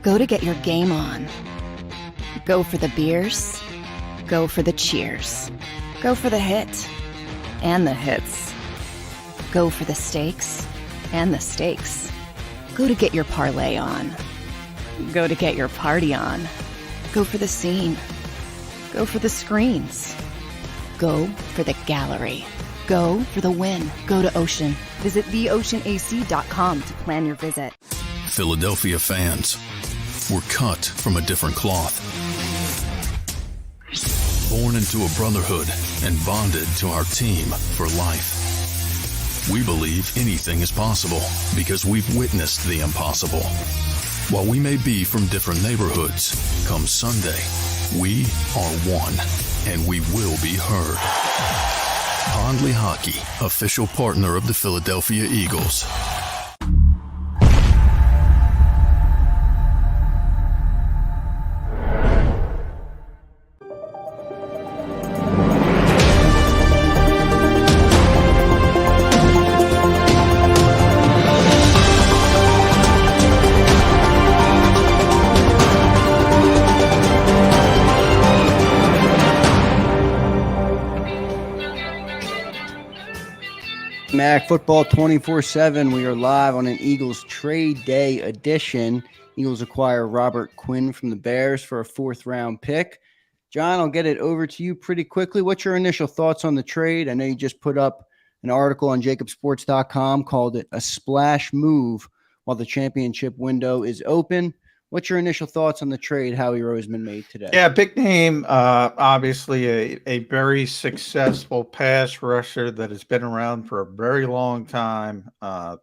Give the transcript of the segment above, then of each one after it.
Go to get your game on. Go for the beers. Go for the cheers. Go for the hit and the hits. Go for the stakes and the stakes. Go to get your parlay on. Go to get your party on. Go for the scene. Go for the screens. Go for the gallery. Go for the win. Go to Ocean. Visit theoceanac.com to plan your visit. Philadelphia fans, we're cut from a different cloth. Born into a brotherhood and bonded to our team for life. We believe anything is possible because we've witnessed the impossible. While we may be from different neighborhoods, come Sunday, we are one, and we will be heard. Pondley Hockey, official partner of the Philadelphia Eagles. Mac Football 24/7. We are live on an Eagles trade day edition. Eagles acquire Robert Quinn from the Bears for a 4th-round pick. John, I'll get it over to you pretty quickly. What's your initial thoughts on the trade? I know you just put up an article on JAKIBsports.com called it a splash move while the championship window is open. What's your initial thoughts on the trade Howie Roseman made today? Yeah, big name, obviously a very successful pass rusher that has been around for a very long time,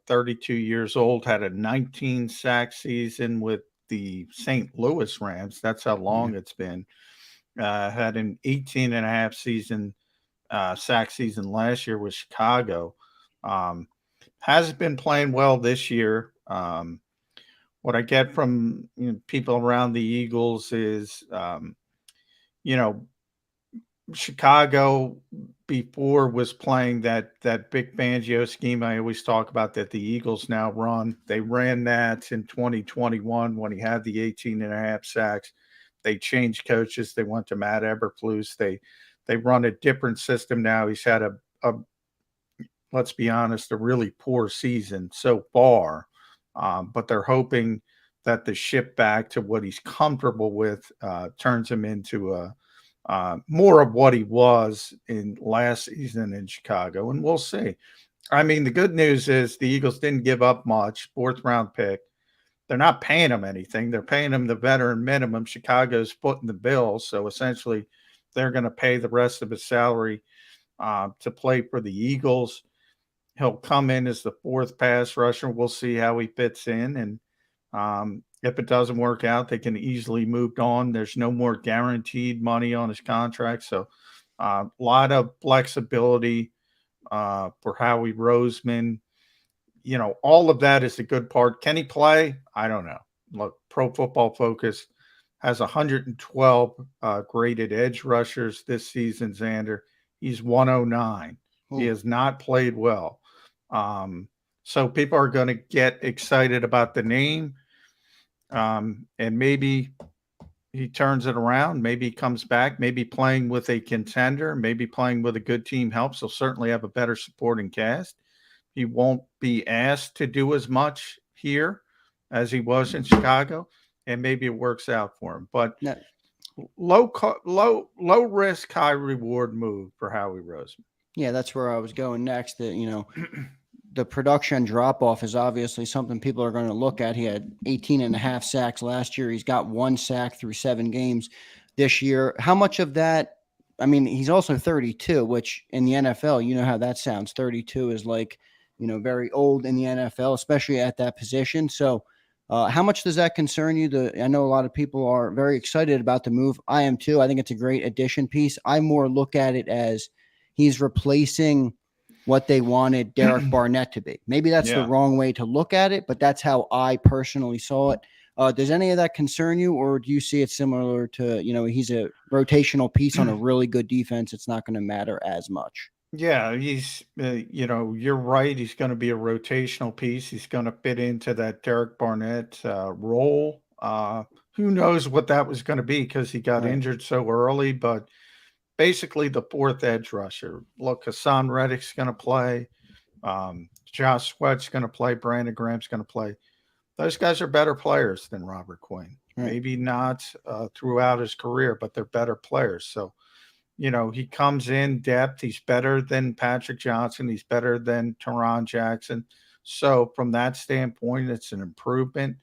32 years old, had a 19-sack season with the St. Louis Rams. That's how long it's been. Had an 18.5 season sack season last year with Chicago. Hasn't been playing well this year. What I get from people around the Eagles is, Chicago before was playing that Vic Fangio scheme I always talk about that the Eagles now run. They ran that in 2021 when he had the 18.5 sacks. They changed coaches. They went to Matt Eberflus. They run a different system now. He's had a let's be honest, a really poor season so far. But they're hoping that the shift back to what he's comfortable with turns him into more of what he was in last season in Chicago. And we'll see. I mean, the good news is the Eagles didn't give up much, 4th-round pick. They're not paying him anything. They're paying him the veteran minimum. Chicago's footing the bill. So essentially, they're going to pay the rest of his salary to play for the Eagles. He'll come in as the 4th pass rusher. We'll see how he fits in. And if it doesn't work out, they can easily move on. There's no more guaranteed money on his contract. So a lot of flexibility for Howie Roseman. All of that is a good part. Can he play? I don't know. Look, Pro Football Focus has 112 graded edge rushers this season, Xander. He's 109. Ooh. He has not played well. So people are going to get excited about the name. And maybe he turns it around. Maybe he comes back. Maybe playing with a contender. Maybe playing with a good team helps. He'll certainly have a better supporting cast. He won't be asked to do as much here as he was in Chicago. And maybe it works out for him. But no. low risk, high reward move for Howie Roseman. Yeah, that's where I was going next. The production drop-off is obviously something people are going to look at. He had 18.5 sacks last year. He's got 1 sack through 7 games this year. How much of that – I mean, he's also 32, which in the NFL, you know how that sounds. 32 is like, very old in the NFL, especially at that position. So how much does that concern you? I know a lot of people are very excited about the move. I am too. I think it's a great addition piece. I more look at it as he's replacing – what they wanted Derek Barnett to be. Maybe that's the wrong way to look at it, but that's how I personally saw it. Does any of that concern you, or do you see it similar to, he's a rotational piece on a really good defense? It's not going to matter as much. Yeah, he's, you're right. He's going to be a rotational piece. He's going to fit into that Derek Barnett role. Who knows what that was going to be because he got injured so early, but basically the fourth edge rusher. Look, Hassan Reddick's going to play. Josh Sweat's going to play. Brandon Graham's going to play. Those guys are better players than Robert Quinn. Maybe not throughout his career, but they're better players. So, he comes in depth. He's better than Patrick Johnson. He's better than Teron Jackson. So from that standpoint, it's an improvement.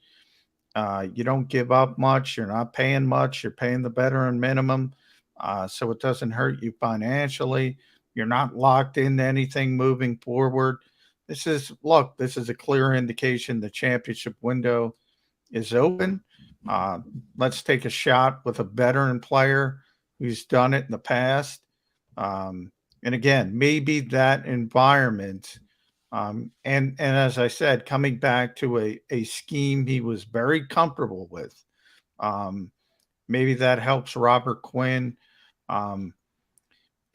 You don't give up much. You're not paying much. You're paying the veteran minimum. So it doesn't hurt you financially. You're not locked into anything moving forward. This is a clear indication the championship window is open. Let's take a shot with a veteran player who's done it in the past. And again, maybe that environment, and as I said, coming back to a scheme he was very comfortable with, maybe that helps Robert Quinn.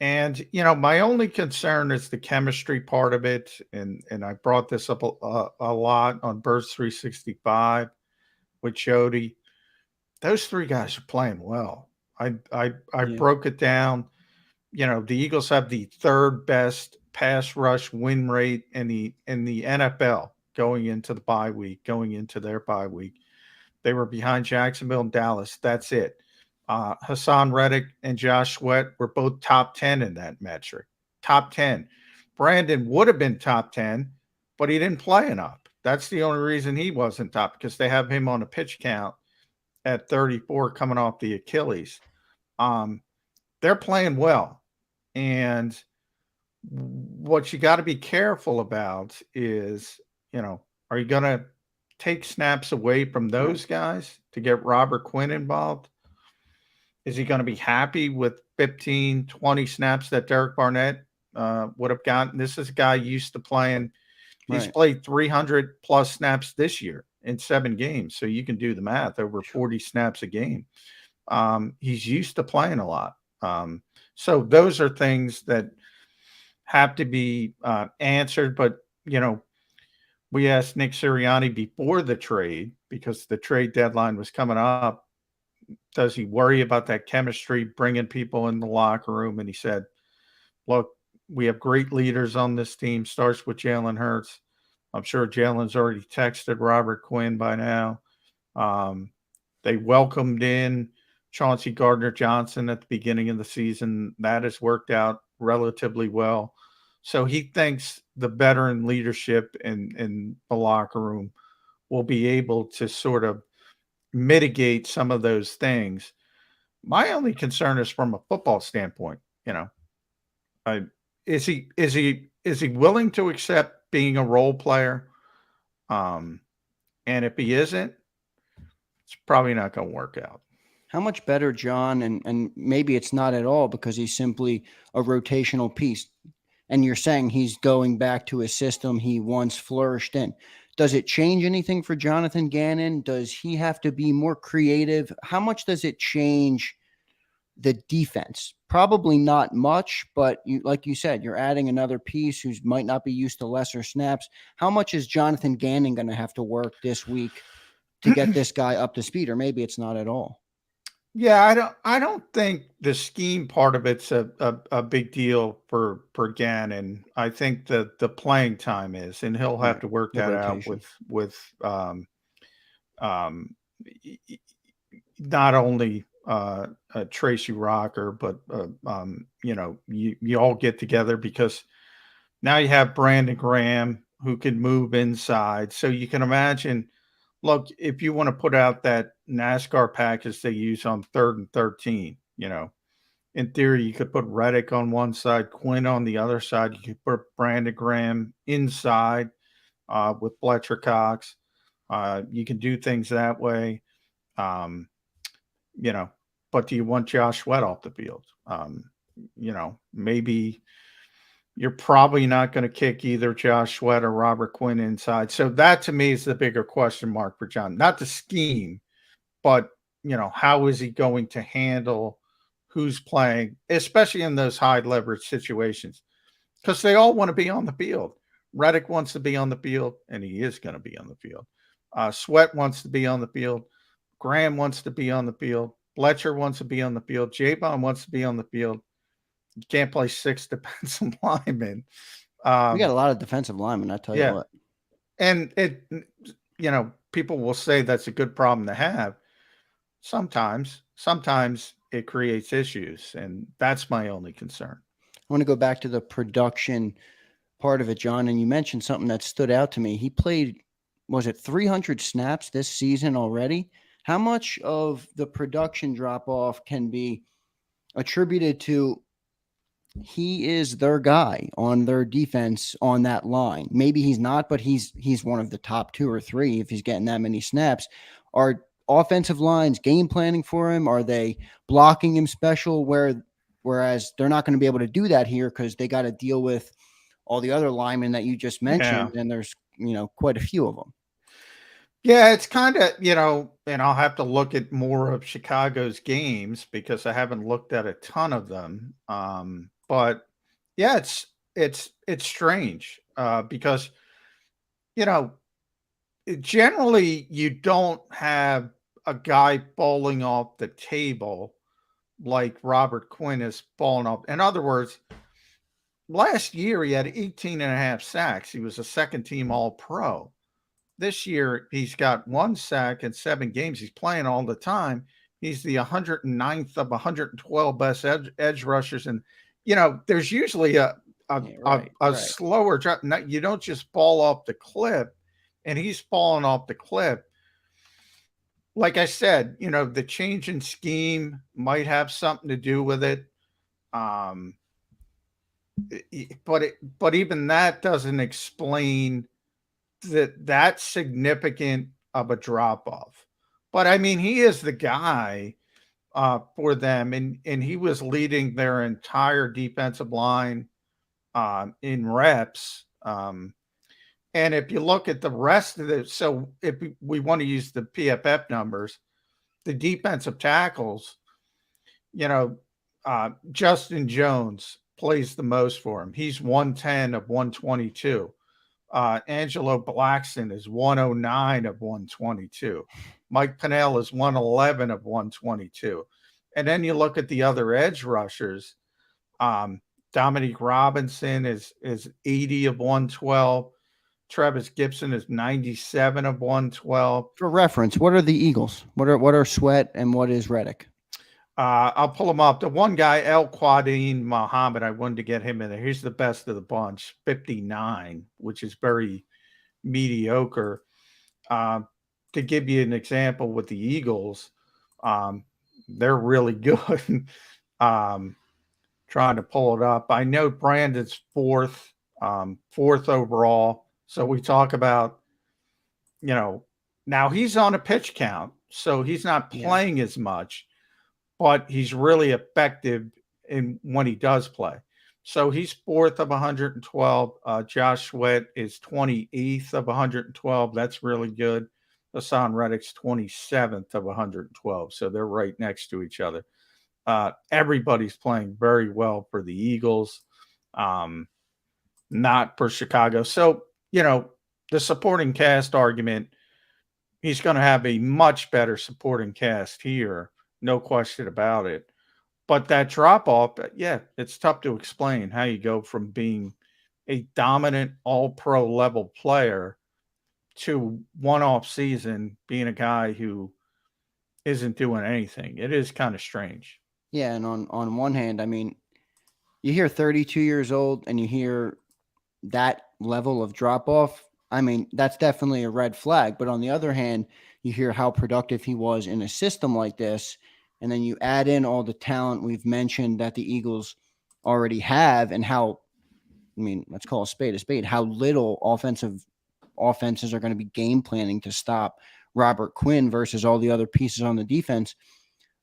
And my only concern is the chemistry part of it, and I brought this up a lot on Birds 365 with Jody. Those three guys are playing well. I broke it down. The Eagles have the third best pass rush win rate in the NFL going into their bye week. They were behind Jacksonville and Dallas. That's it. Hassan Reddick and Josh Sweat were both top 10 in that metric. Top 10. Brandon would have been top 10, but he didn't play enough. That's the only reason he wasn't top, because they have him on a pitch count at 34 coming off the Achilles. They're playing well. And what you got to be careful about is, are you going to take snaps away from those guys to get Robert Quinn involved? Is he going to be happy with 15, 20 snaps that Derek Barnett would have gotten? This is a guy used to playing. He's played 300 plus snaps this year in 7 games. So you can do the math, over 40 snaps a game. He's used to playing a lot. So those are things that have to be answered. But, we asked Nick Sirianni before the trade, because the trade deadline was coming up, does he worry about that chemistry, bringing people in the locker room? And he said, look, we have great leaders on this team. Starts with Jalen Hurts. I'm sure Jalen's already texted Robert Quinn by now. They welcomed in Chauncey Gardner-Johnson at the beginning of the season. That has worked out relatively well. So he thinks the veteran leadership in the locker room will be able to sort of mitigate some of those things. My only concern is from a football standpoint. Is he willing to accept being a role player? And if he isn't, it's probably not going to work out. How much better, John, and maybe it's not at all, because he's simply a rotational piece. And you're saying he's going back to a system he once flourished in. Does it change anything for Jonathan Gannon? Does he have to be more creative? How much does it change the defense? Probably not much, but like you said, you're adding another piece who might not be used to lesser snaps. How much is Jonathan Gannon going to have to work this week to get this guy up to speed? Or maybe it's not at all. Yeah, I don't think the scheme part of it's a big deal for Gannon. I think that the playing time is, and he'll have to work that out with not only Tracy Rocker, but you all get together, because now you have Brandon Graham who can move inside. So you can imagine, look, if you want to put out that NASCAR package they use on 3rd and 13, in theory, you could put Reddick on one side, Quinn on the other side. You could put Brandon Graham inside with Fletcher Cox. You can do things that way, but do you want Josh Sweat off the field? Maybe you're probably not going to kick either Josh Sweat or Robert Quinn inside. So that, to me, is the bigger question mark for John. Not the scheme, but, how is he going to handle who's playing, especially in those high leverage situations? Because they all want to be on the field. Reddick wants to be on the field, and he is going to be on the field. Sweat wants to be on the field. Graham wants to be on the field. Fletcher wants to be on the field. J-Bond wants to be on the field. You can't play 6 defensive linemen. We got a lot of defensive linemen, I tell you what. And people will say that's a good problem to have. Sometimes it creates issues, and that's my only concern. I want to go back to the production part of it, John, and you mentioned something that stood out to me. He played, was it 300 snaps this season already? How much of the production drop-off can be attributed to he is their guy on their defense on that line? Maybe he's not, but he's one of the top 2 or 3 if he's getting that many snaps. Are offensive lines game planning for him? Are they blocking him special? Whereas they're not going to be able to do that here because they got to deal with all the other linemen that you just mentioned, and there's quite a few of them. Yeah, it's kind of, and I'll have to look at more of Chicago's games because I haven't looked at a ton of them. But yeah, it's strange because, generally you don't have a guy falling off the table like Robert Quinn is falling off. In other words, last year he had 18.5 sacks. He was a second-team All-Pro. This year, he's got 1 sack in 7 games. He's playing all the time. He's the 109th of 112 best edge rushers. And, there's usually a slower drop. You don't just fall off the cliff, and he's falling off the cliff. Like I said, the change in scheme might have something to do with it. But even that doesn't explain that's significant of a drop off. But I mean, he is the guy for them, and he was leading their entire defensive line in reps. And if you look at the rest of it, so if we want to use the PFF numbers, the defensive tackles, Justin Jones plays the most for him. He's 110 of 122. Angelo Blackson is 109 of 122. Mike Pennell is 111 of 122. And then you look at the other edge rushers. Dominique Robinson is 80 of 112. Travis Gibson is 97 of 112. For reference, what are the Eagles? What are Sweat and what is Reddick? I'll pull him up. The one guy, El Quadin Muhammad, I wanted to get him in there. He's the best of the bunch, 59, which is very mediocre. To give you an example with the Eagles, they're really good. Trying to pull it up. I know Brandon's fourth overall. So we talk about, now he's on a pitch count, so he's not playing as much, but he's really effective when he does play. So he's 4th of 112. Josh Sweat is 28th of 112. That's really good. Hassan Reddick's 27th of 112. So they're right next to each other. Everybody's playing very well for the Eagles, not for Chicago. So, the supporting cast argument, he's going to have a much better supporting cast here. No question about it. But that drop-off, it's tough to explain how you go from being a dominant all-pro level player to one-off season being a guy who isn't doing anything. It is kind of strange. Yeah, and on one hand, I mean, you hear 32 years old and you hear that level of drop-off, I mean, that's definitely a red flag. But on the other hand, you hear how productive he was in a system like this, and then you add in all the talent we've mentioned that the Eagles already have, and how, I mean, let's call a spade, how little offenses are going to be game planning to stop Robert Quinn versus all the other pieces on the defense.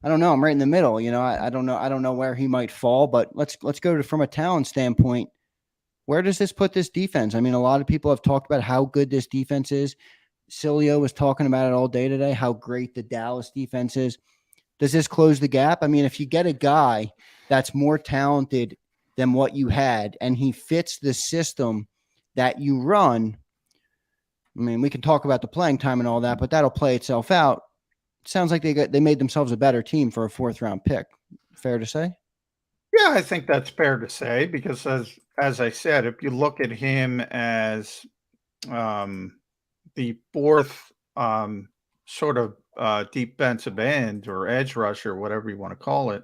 I don't know. I'm right in the middle. I don't know where he might fall, but let's go to, from a talent standpoint, where does this put this defense? I mean, a lot of people have talked about how good this defense is. Cilio was talking about it all day today, how great the Dallas defense is. Does this close the gap? I mean, if you get a guy that's more talented than what you had, and he fits the system that you run, I mean, we can talk about the playing time and all that, but that'll play itself out. sounds like they made themselves a better team for a 4th-round pick. Fair to say? Yeah, I think that's fair to say because as I said, if you look at him as the 4th sort of defensive end or edge rusher, whatever you want to call it,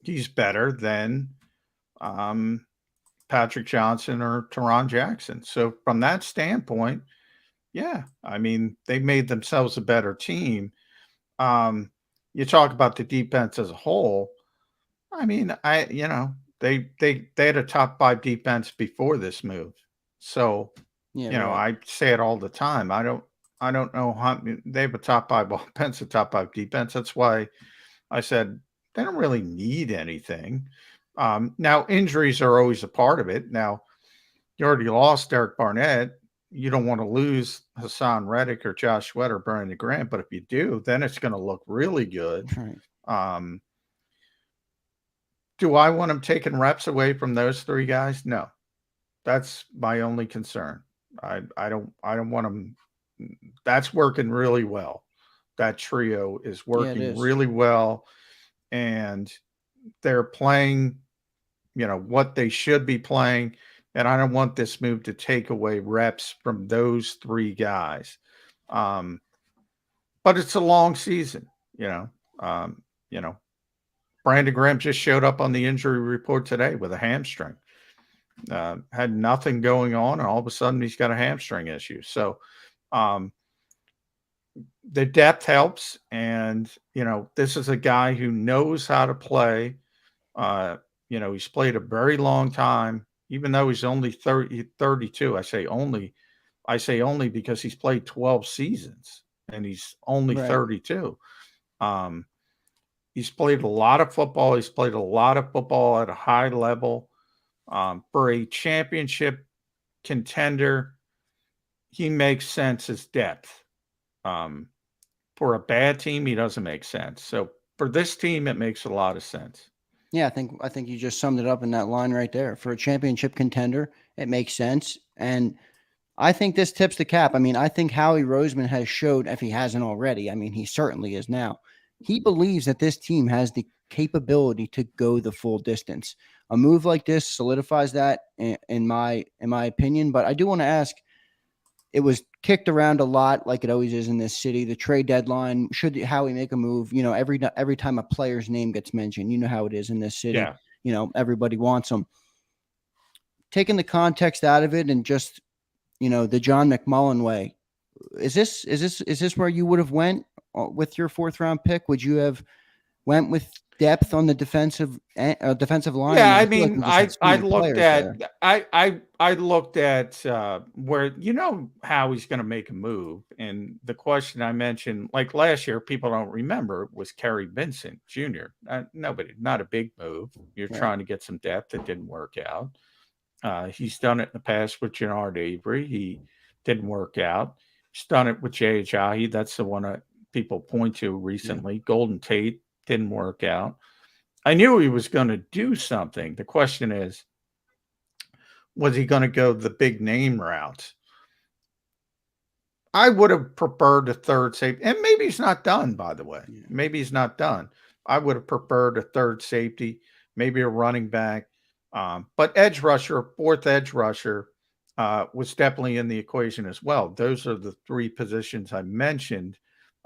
he's better than Patrick Johnson or Teron Jackson. So from that standpoint, yeah, I mean, they made themselves a better team. You talk about the defense as a whole. I mean, they had a top 5 defense before this move. So, Yeah, I say it all the time. I don't know how they have a top 5 offense, a top 5 defense. That's why I said they don't really need anything. Now injuries are always a part of it. Now you already lost Derek Barnett. You don't want to lose Hassan Reddick or Josh Sweat or Brandon Grant, but if you do, then it's going to look really good. right. Do I want him taking reps away from those 3 guys? No, that's my only concern. I don't want him. That's working really well. That trio is working really well, and they're playing, what they should be playing. And I don't want this move to take away reps from those 3 guys. But it's a long season, Brandon Graham just showed up on the injury report today with a hamstring. Had nothing going on, and all of a sudden he's got a hamstring issue. So the depth helps, and this is a guy who knows how to play. He's played a very long time, even though he's only 32. I say only because he's played 12 seasons and he's only 32. He's played a lot of football. He's played a lot of football at a high level. For a championship contender, he makes sense as depth. For a bad team, he doesn't make sense. So for this team, it makes a lot of sense. Yeah, I think you just summed it up in that line right there. For a championship contender, it makes sense. And I think this tips the cap. I mean, I think Howie Roseman has showed, if he hasn't already, I mean, he certainly is now. He believes that this team has the capability to go the full distance. A move like this solidifies that in my opinion. But I do want to ask, it was kicked around a lot, like it always is in this city. The trade deadline, should Howie make a move? Every time a player's name gets mentioned, you know how it is in this city. Yeah. Everybody wants them. Taking the context out of it and just, the John McMullen way, is this where you would have went with your 4th-round pick? Would you have went with depth on the defensive line? Yeah, I mean, I looked at where how he's going to make a move, and the question I mentioned, like last year, people don't remember, was Kerry Vincent Jr. Not a big move. You're trying to get some depth. It didn't work out. He's done it in the past with Jannard Avery. He didn't work out. He's done it with Jay Ajayi. That's the one that people point to recently. Yeah. Golden Tate didn't work out. I knew he was going to do something. The question is, was he going to go the big name route? I would have preferred a third safety. And maybe he's not done, by the way. Yeah. Maybe he's not done. I would have preferred a third safety, maybe a running back. But edge rusher, 4th edge rusher, was definitely in the equation as well. Those are the 3 positions I mentioned.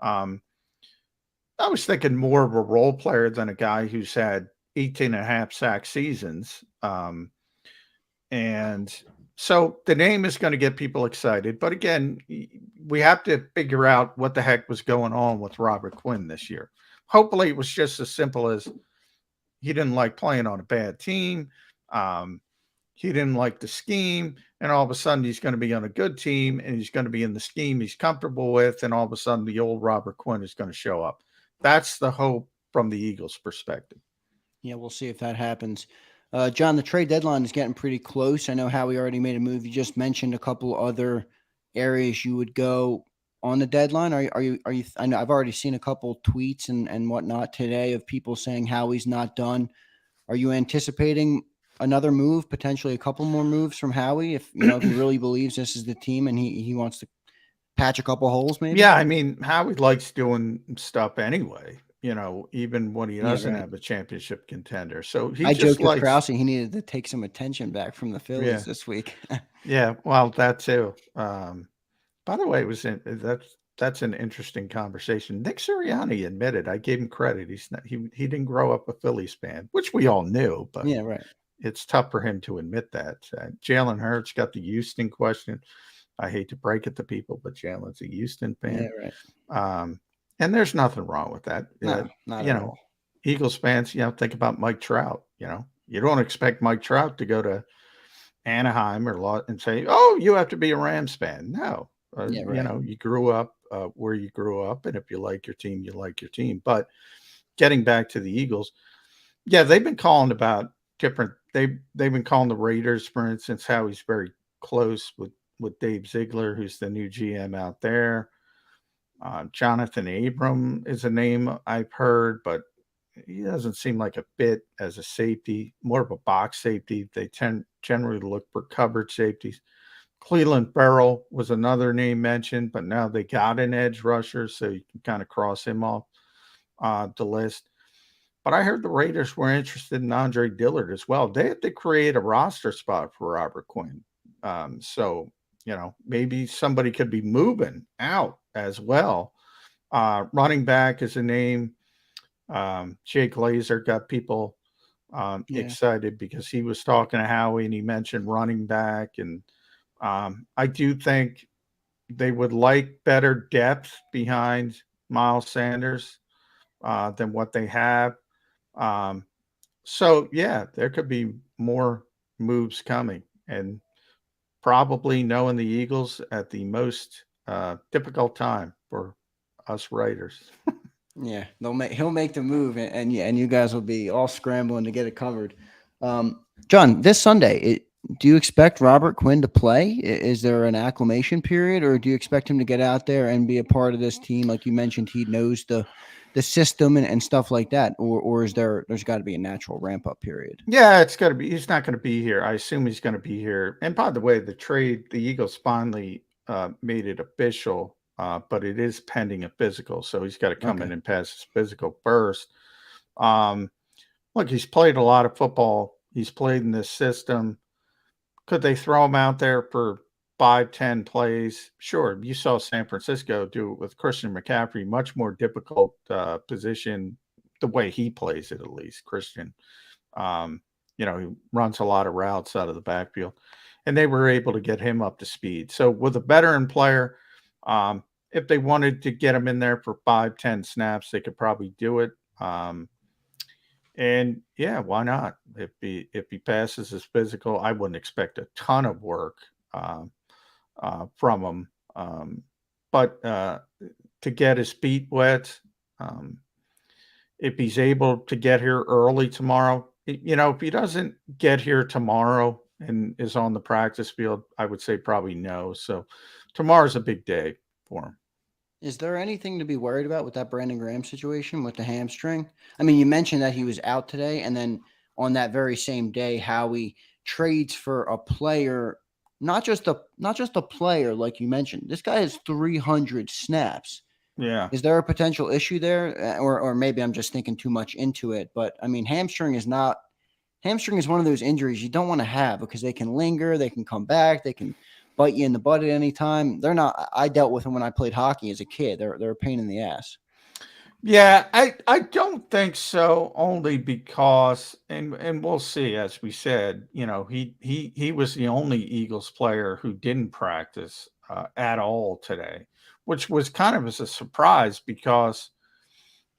I was thinking more of a role player than a guy who's had 18.5 sack seasons. And so the name is going to get people excited. But again, we have to figure out what the heck was going on with Robert Quinn this year. Hopefully it was just as simple as he didn't like playing on a bad team. He didn't like the scheme, and all of a sudden he's going to be on a good team and he's going to be in the scheme he's comfortable with. And all of a sudden the old Robert Quinn is going to show up. That's the hope from the Eagles' perspective. Yeah, we'll see if that happens. John, the trade deadline is getting pretty close. I know Howie already made a move. You just mentioned a couple other areas you would go on the deadline. Are you? I know I've already seen a couple tweets and whatnot today of people saying Howie's not done. Are you anticipating another move, potentially a couple more moves from Howie if he really believes this is the team and he wants to patch a couple holes, maybe. Yeah, I mean, Howie likes doing stuff anyway. Even when he Yeah, doesn't right. have a championship contender. So he I just joked with likes. Krause he needed to take some attention back from the Yeah, Phillies this week. yeah. Well, that too. By the way, that's an interesting conversation. Nick Sirianni admitted, I gave him credit. He didn't grow up a Phillies fan, which we all knew, but Yeah, right. it's tough for him to admit that. Jalen Hurts got the Houston question. I hate to break it to people, but Jalen's a Houston Yeah, fan. right. And there's nothing wrong with that. No, not You at know, all. Eagles fans, think about Mike Trout. You don't expect Mike Trout to go to Anaheim and say, "Oh, you have to be a Rams fan." No, Yeah, right. you grew up where you grew up, and if you like your team, you like your team. But getting back to the Eagles, yeah, they've been calling about different. They've been calling the Raiders, for instance, how he's very close with Dave Ziegler, who's the new GM out there. Jonathan Abram is a name I've heard, but he doesn't seem like a fit as a safety, more of a box safety. They generally look for coverage safeties. Cleveland Farrell was another name mentioned, but now they got an edge rusher, so you can kind of cross him off the list. But I heard the Raiders were interested in Andre Dillard as well. They had to create a roster spot for Robert Quinn. So, maybe somebody could be moving out as well. Running back is a name. Jake Laser got people excited because he was talking to Howie and he mentioned running back. And I do think they would like better depth behind Miles Sanders than what they have. So, yeah, there could be more moves coming. And probably knowing the Eagles at the most difficult time for us writers. Yeah, he'll make the move, and yeah, and you guys will be all scrambling to get it covered. John, this Sunday, do you expect Robert Quinn to play? Is there an acclimation period, or do you expect him to get out there and be a part of this team? Like you mentioned, he knows the system and stuff like that, or is there's got to be a natural ramp up period? Yeah, it's got to be. He's not going to be here. I assume he's going to be here. And by the way, the Eagles finally made it official, but it is pending a physical. So he's got to come in and pass his physical first. Look, he's played a lot of football. He's played in this system. Could they throw him out there for 5-10 plays? Sure. You saw San Francisco do it with Christian McCaffrey, much more difficult position, the way he plays it, at least, Christian. He runs a lot of routes out of the backfield, and they were able to get him up to speed. So with a veteran player, if they wanted to get him in there for 5-10 snaps, they could probably do it. And yeah, why not? If he passes his physical, I wouldn't expect a ton of work from him. But to get his feet wet, if he's able to get here early tomorrow, if he doesn't get here tomorrow and is on the practice field, I would say probably no. So tomorrow's a big day for him. Is there anything to be worried about with that Brandon Graham situation with the hamstring? I mean, you mentioned that he was out today, and then on that very same day, Howie trades for a player, not just a player like you mentioned. This guy has 300 snaps. Yeah. Is there a potential issue there, or maybe I'm just thinking too much into it? But I mean, hamstring is one of those injuries you don't want to have because they can linger, they can come back, they can bite you in the butt at any time. They're not. I dealt with them when I played hockey as a kid. They're a pain in the ass. Yeah, I don't think so. Only because, and we'll see. As we said, he was the only Eagles player who didn't practice at all today, which was kind of as a surprise because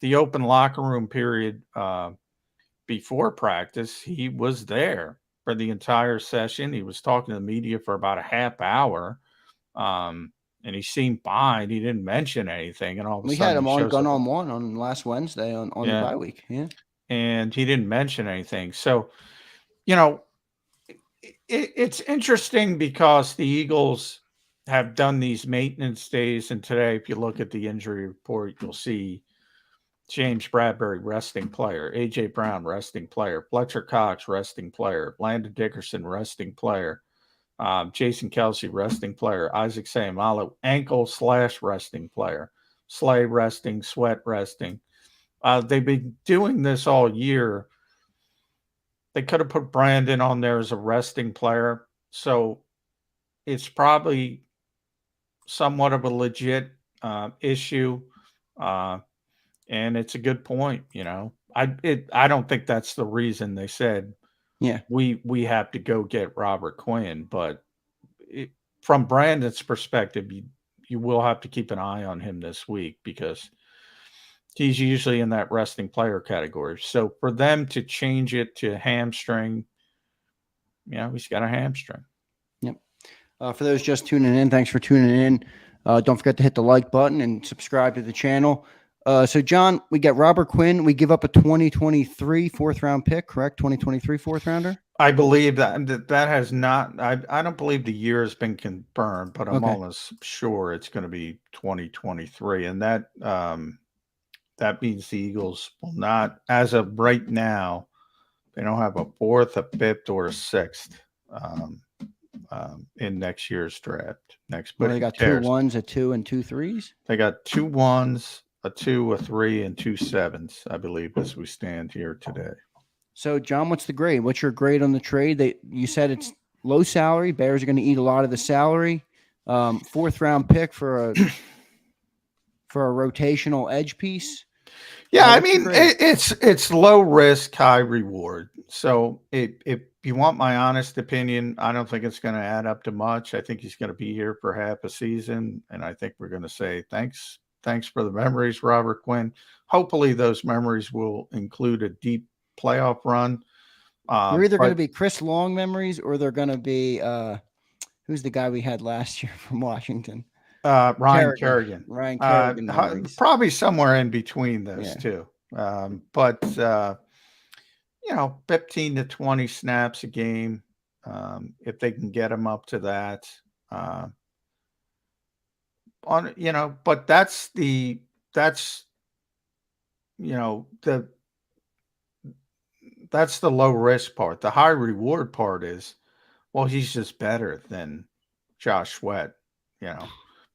the open locker room period before practice, he was there for the entire session. He was talking to the media for about a half hour. And he seemed fine. He didn't mention anything. And all of a We sudden had him he on shows up. one on last Wednesday on the bye week. Yeah. And he didn't mention anything. So, it's interesting because the Eagles have done these maintenance days. And today, if you look at the injury report, you'll see James Bradbury, resting player. A.J. Brown, resting player. Fletcher Cox, resting player. Landon Dickerson, resting player. Jason Kelsey, resting player. Isaac Sayamalo, ankle/resting player. Slay resting, Sweat resting. They've been doing this all year. They could have put Brandon on there as a resting player. So it's probably somewhat of a legit issue. And it's a good point, you know. I don't think that's the reason they said, yeah, we have to go get Robert Quinn. But from Brandon's perspective, you will have to keep an eye on him this week because he's usually in that resting player category. So for them to change it to hamstring, you know, he's got a hamstring. Yep. For those just tuning in, thanks for tuning in. Don't forget to hit the like button and subscribe to the channel. So, John, we get Robert Quinn. We give up a 2023 fourth-round pick, correct? 2023 fourth-rounder? I believe that has not – I don't believe the year has been confirmed, but I'm almost sure it's going to be 2023. And that means the Eagles will not – as of right now, they don't have a fourth, a fifth, or a sixth in next year's draft. Well, they got 2 1s, a 2, and 2 3s? They got 2 1s, a 2, a 3, and 2 7s, I believe, as we stand here today. So, John, what's the grade? What's your grade on the trade? You said it's low salary. Bears are going to eat a lot of the salary. Fourth-round pick for a rotational edge piece. Yeah, I mean, it's low risk, high reward. So if you want my honest opinion, I don't think it's going to add up to much. I think he's going to be here for half a season, and I think we're going to say thanks for the memories, Robert Quinn. Hopefully those memories will include a deep playoff run. They're either going to be Chris Long memories or they're going to be who's the guy we had last year from Washington? Ryan Kerrigan. Ryan Kerrigan. Probably somewhere in between those two. But 15 to 20 snaps a game, if they can get him up to that. But that's the low risk part. The high reward part is, well, he's just better than Josh Sweat.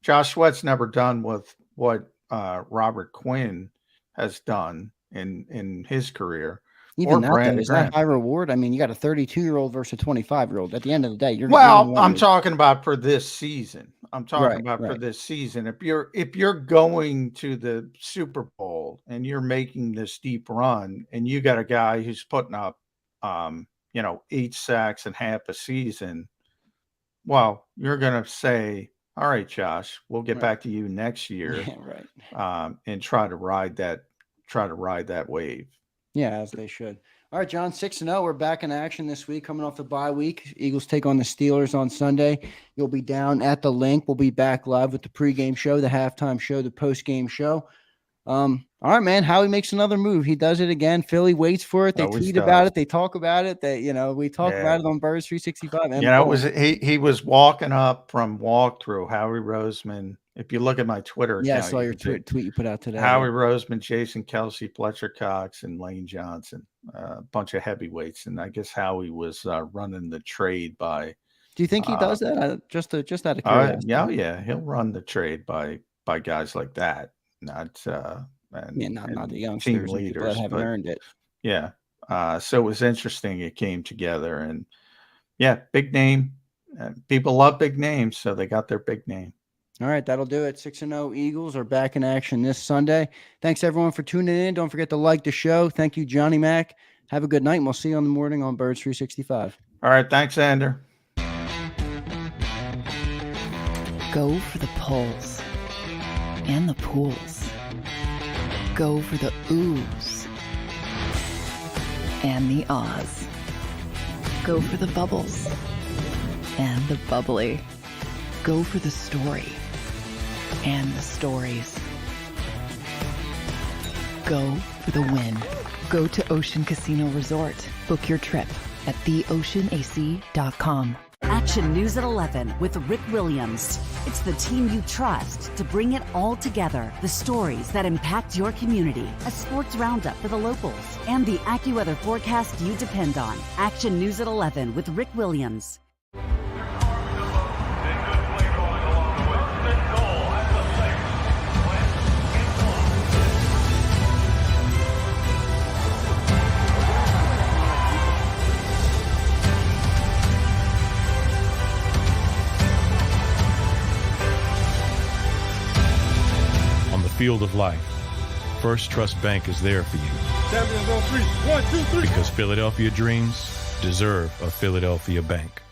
Josh Sweat's never done with what Robert Quinn has done in his career. Even that, is that high reward? I mean, you got a 32-year-old versus a 25-year-old. At the end of the day, I'm talking about for this season. For this season. If you're going to the Super Bowl and you're making this deep run, and you got a guy who's putting up, 8 sacks in half a season, well, you're gonna say, all right, Josh, we'll get back to you next year, and try to ride that wave. Yeah, as they should. All right, John, 6-0. We're back in action this week, coming off the bye week. Eagles take on the Steelers on Sunday. You'll be down at the link. We'll be back live with the pregame show, the halftime show, the postgame show. All right, man. Howie makes another move. He does it again. Philly waits for it. They tweet about it. They talk about it. We talk about it on Birds 365. He was walking up from walkthrough. Howie Roseman. If you look at my Twitter account, I saw your tweet you put out today. Howie Roseman, Jason Kelsey, Fletcher Cox, and Lane Johnson, a bunch of heavyweights. And I guess Howie was running the trade by. Do you think he does that? Just out of curiosity. Yeah, he'll run the trade by guys like that, not the youngsters, team leaders that haven't earned it. Yeah. So it was interesting. It came together, and big name. People love big names, so they got their big name. All right, that'll do it. 6-0 Eagles are back in action this Sunday. Thanks, everyone, for tuning in. Don't forget to like the show. Thank you, Johnny Mac. Have a good night, and we'll see you in the morning on Birds 365. All right, thanks, Ander. Go for the polls and the pools. Go for the oohs and the ahs. Go for the bubbles and the bubbly. Go for the story and the stories. Go for the win. Go to Ocean Casino Resort. Book your trip at theoceanac.com. Action News at 11 with Rick Williams. It's the team you trust to bring it all together. The stories that impact your community. A sports roundup for the locals. And the AccuWeather forecast you depend on. Action News at 11 with Rick Williams. field of life, First Trust Bank is there for you. Champions on 3. 1, 2, 3. Because Philadelphia dreams deserve a Philadelphia bank.